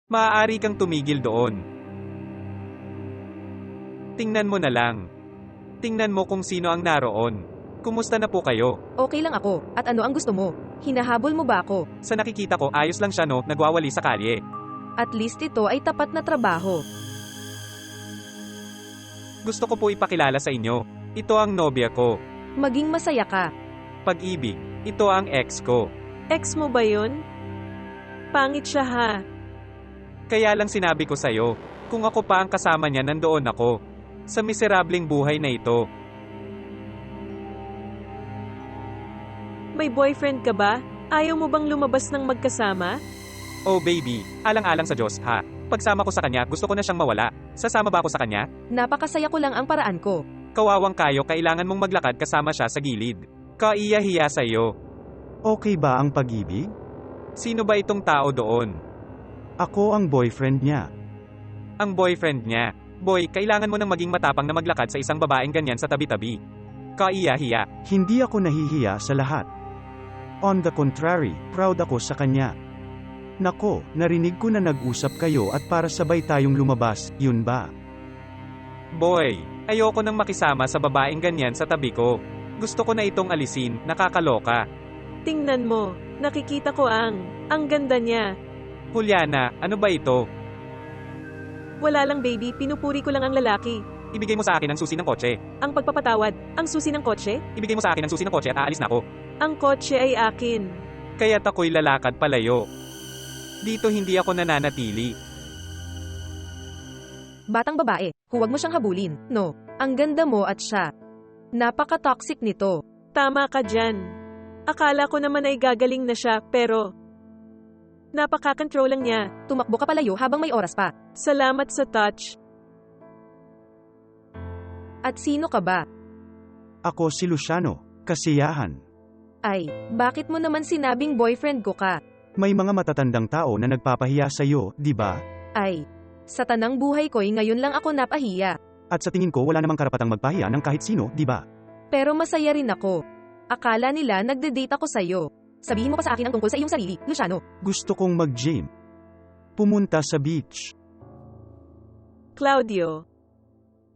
Maaari kang tumigil doon. Tingnan mo na lang. Tingnan mo kung sino ang naroon. Kumusta na po kayo? Okay lang ako. At ano ang gusto mo? Hinahabol mo ba ako? Sa nakikita ko, ayos lang siya no, nagwawali sa kalye. At least ito ay tapat na trabaho. Gusto ko po ipakilala sa inyo. Ito ang nobya ko. Maging masaya ka. Pag-ibig. Ito ang ex ko. Ex mo ba yun? Pangit siya ha. Kaya lang sinabi ko sa'yo, kung ako pa ang kasama niya nandoon ako. Sa miserableng buhay na ito. May boyfriend ka ba? Ayaw mo bang lumabas ng magkasama? Oh baby, alang-alang sa Diyos ha. Pagsama ko sa kanya, gusto ko na siyang mawala. Sasama ba ako sa kanya? Napakasaya ko lang ang paraan ko. Kawawang kayo, kailangan mong maglakad kasama siya sa gilid. Kaiya-hiya sa'yo. Okay ba ang pag-ibig? Sino ba itong tao doon? Ako ang boyfriend niya. Ang boyfriend niya. Boy, kailangan mo nang maging matapang na maglakad sa isang babaeng ganyan sa tabi-tabi. Kaiya-hiya. Hindi ako nahihiya sa lahat. On the contrary, proud ako sa kanya. Nako, narinig ko na nag-usap kayo at para sabay tayong lumabas, yun ba? Boy, ayoko nang makisama sa babaeng ganyan sa tabi ko. Gusto ko na itong alisin, nakakaloka. Tingnan mo, nakikita ko ang ganda niya. Juliana, ano ba ito? Wala lang baby, pinupuri ko lang ang lalaki. Ibigay mo sa akin ang susi ng kotse. Ang pagpapatawad, ang susi ng kotse? Ibigay mo sa akin ang susi ng kotse at aalis na ako. Ang kotse ay akin. Kaya't ako'y lalakad palayo. Dito hindi ako nananatili. Batang babae, huwag mo siyang habulin. No, ang ganda mo at siya. Napaka-toxic nito. Tama ka dyan. Akala ko naman ay gagaling na siya, pero napaka-control lang niya. Tumakbo ka palayo habang may oras pa. Salamat sa touch. At sino ka ba? Ako si Luciano, kasiyahan. Ay, bakit mo naman sinabing boyfriend ko ka? May mga matatandang tao na nagpapahiya sa'yo, di ba? Ay, sa tanang buhay ko'y ngayon lang ako napahiya. At sa tingin ko wala namang karapatang magpahiya ng kahit sino, di ba? Pero masaya rin ako. Akala nila nagde-date ako sa'yo. Sabihin mo pa sa akin ang tungkol sa iyong sarili, Luciano. Gusto kong mag-gym. Pumunta sa beach. Claudio,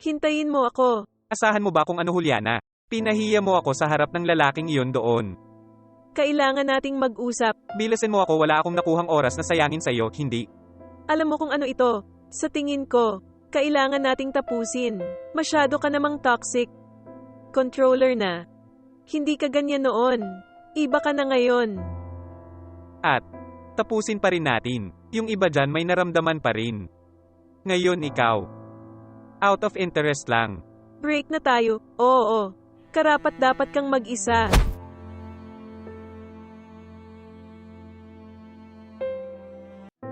hintayin mo ako. Asahan mo ba kung ano Juliana? Pinahiya mo ako sa harap ng lalaking iyon doon. Kailangan nating mag-usap. Bilasin mo ako, wala akong nakuhang oras na sayangin sa'yo, hindi. Alam mo kung ano ito? Sa tingin ko, kailangan nating tapusin. Masyado ka namang toxic. Controller na. Hindi ka ganyan noon. Iba ka na ngayon. At, tapusin pa rin natin. Yung iba dyan may naramdaman pa rin. Ngayon ikaw. Out of interest lang. Break na tayo. Oo. Karapat dapat kang mag-isa.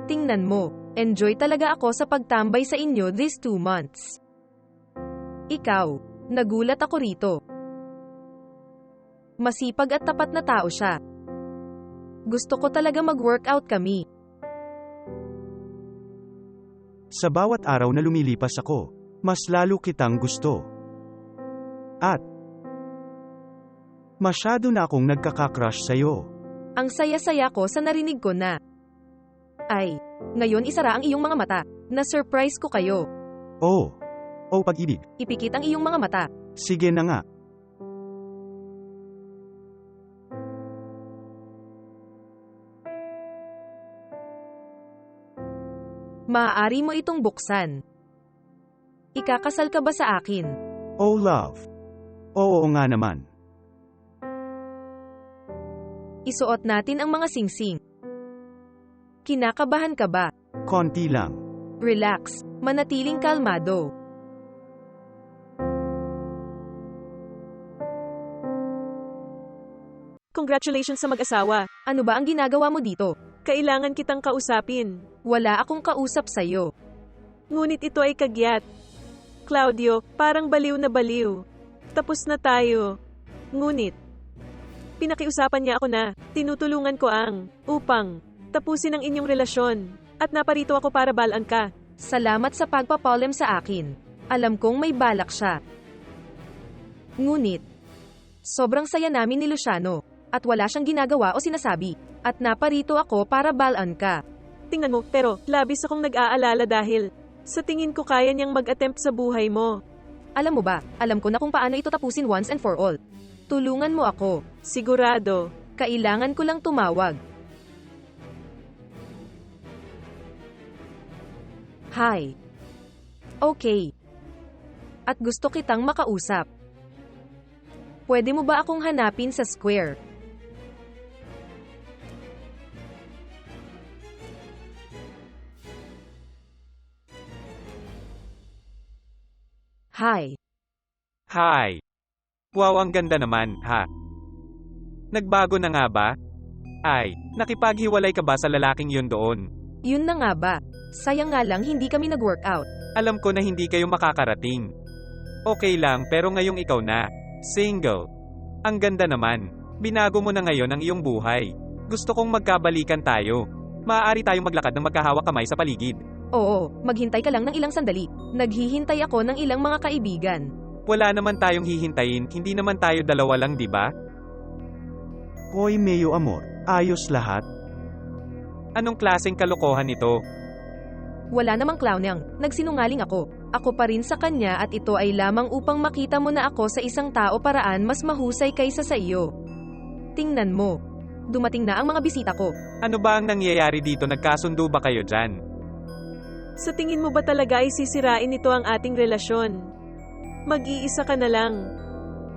Tingnan mo, enjoy talaga ako sa pagtambay sa inyo these 2 months. Ikaw, nagulat ako rito. Masipag at tapat na tao siya. Gusto ko talaga mag-workout kami. Sa bawat araw na lumilipas ako, mas lalo kitang gusto. At masyado na akong nagkaka-crush sa'yo. Ang saya-saya ko sa narinig ko na. Ay, ngayon isara ang iyong mga mata. Na-surprise ko kayo. Oh. Oh pag-ibig. Ipikit ang iyong mga mata. Sige na nga. Maaari mo itong buksan. Ikakasal ka ba sa akin? Oh love. Oo nga naman. Isuot natin ang mga singsing. Kinakabahan ka ba? Konti lang. Relax, manatiling kalmado. Congratulations sa mag-asawa. Ano ba ang ginagawa mo dito? Kailangan kitang kausapin. Wala akong kausap sa'yo. Ngunit ito ay kagyat. Claudio, parang baliw na baliw. Tapos na tayo. Ngunit, pinakiusapan niya ako na, tinutulungan ko upang tapusin ang inyong relasyon. At naparito ako para balaan ka. Salamat sa pagpapalem sa akin. Alam kong may balak siya. Ngunit, sobrang saya namin ni Luciano. At wala siyang ginagawa o sinasabi. At naparito ako para balaan ka. Tingnan mo, pero labis akong nag-aalala dahil sa tingin ko kaya niyang mag-attempt sa buhay mo. Alam mo ba, alam ko na kung paano ito tapusin once and for all. Tulungan mo ako. Sigurado. Kailangan ko lang tumawag. Hi. Okay. At gusto kitang makausap. Pwede mo ba akong hanapin sa square? Hi. Hi. Wow, ang ganda naman, ha? Nagbago na nga ba? Ay, nakipaghiwalay ka ba sa lalaking yun doon? Yun na nga ba? Sayang nga lang hindi kami nag-workout. Alam ko na hindi kayo makakarating. Okay lang, pero ngayong ikaw na. Single. Ang ganda naman. Binago mo na ngayon ang iyong buhay. Gusto kong magkabalikan tayo. Maaari tayong maglakad ng magkahawak kamay sa paligid. Oo, maghintay ka lang ng ilang sandali. Naghihintay ako ng ilang mga kaibigan. Wala naman tayong hihintayin, hindi naman tayo dalawa lang, di ba? Hoy Mayo Amor, ayos lahat? Anong klaseng kalokohan ito? Wala namang clown yang, nagsinungaling ako. Ako pa rin sa kanya at ito ay lamang upang makita mo na ako sa isang tao paraan mas mahusay kaysa sa iyo. Tingnan mo. Dumating na ang mga bisita ko. Ano ba ang nangyayari dito? Nagkasundo ba kayo dyan? Sa tingin mo ba talaga ay sisirain ito ang ating relasyon? Mag-iisa ka na lang.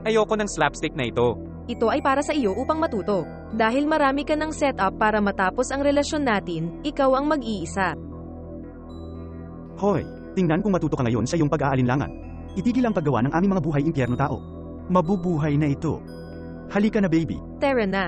Ayoko ng slapstick na ito. Ito ay para sa iyo upang matuto. Dahil marami ka ng setup para matapos ang relasyon natin, ikaw ang mag-iisa. Hoy, tingnan kung matuto ka ngayon sa iyong pag-aalinlangan. Itigil ang paggawa ng aming mga buhay impyerno tao. Mabubuhay na ito. Halika na baby. Tara na.